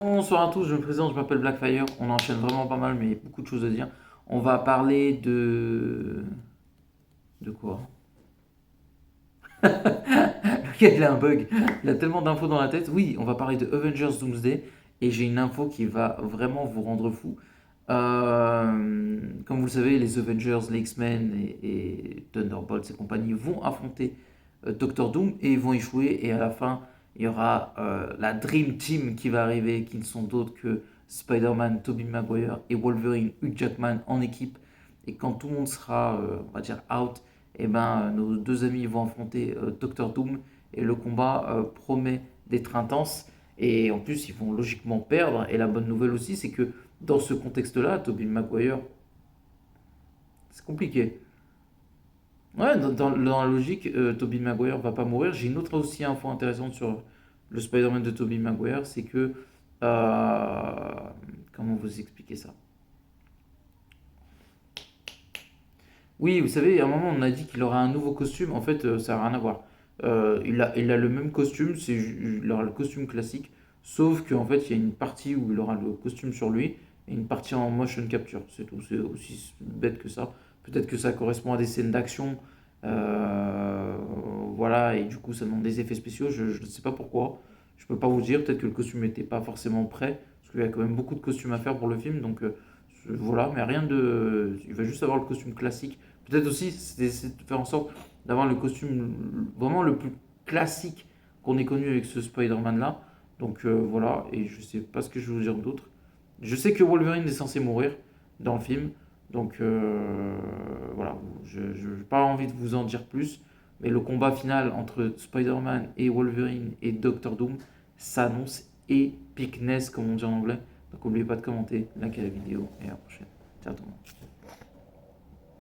Bonsoir à tous, je me présente, je m'appelle Blackfire. On enchaîne vraiment pas mal, mais beaucoup de choses à dire. On va parler de. De quoi? Le gars, il a un bug. Il a tellement d'infos dans la tête. Oui, on va parler de Avengers Doomsday. Et j'ai une info qui va vraiment vous rendre fou. Comme vous le savez, les Avengers, les X-Men et Thunderbolts et compagnie vont affronter Doctor Doom et ils vont échouer. Et à la fin, il y aura la Dream Team qui va arriver, qui ne sont d'autres que Spider-Man, Tobey Maguire et Wolverine, Hugh Jackman en équipe. Et quand tout le monde sera, on va dire, out, et ben, nos deux amis vont affronter Doctor Doom. Et le combat promet d'être intense. Et en plus, ils vont logiquement perdre. Et la bonne nouvelle aussi, c'est que dans ce contexte-là, Tobey Maguire, c'est compliqué. Ouais, dans la logique, Tobey Maguire va pas mourir. J'ai une autre aussi info intéressante sur le Spider-Man de Tobey Maguire, c'est que... euh, comment vous expliquer ça? Oui, vous savez, à un moment, on a dit qu'il aurait un nouveau costume. En fait, ça n'a rien à voir. Il a le même costume, il aura le costume classique, sauf qu'en fait, il y a une partie où il aura le costume sur lui et une partie en motion capture. C'est tout, c'est aussi bête que ça. Peut-être que ça correspond à des scènes d'action, euh, voilà, et du coup, ça demande des effets spéciaux. Je ne sais pas pourquoi. Je peux pas vous dire. Peut-être que le costume n'était pas forcément prêt, parce qu'il y a quand même beaucoup de costumes à faire pour le film, donc voilà, mais rien de. Il va juste avoir le costume classique. Peut-être aussi, c'est de faire en sorte d'avoir le costume vraiment le plus classique qu'on ait connu avec ce Spider-Man là. Donc voilà, et je sais pas ce que je vais vous dire d'autre. Je sais que Wolverine est censé mourir dans le film. Donc voilà, je n'ai pas envie de vous en dire plus. Mais le combat final entre Spider-Man et Wolverine et Doctor Doom s'annonce epicness, comme on dit en anglais. Donc n'oubliez pas de commenter, liker la vidéo et à la prochaine. Ciao tout le monde.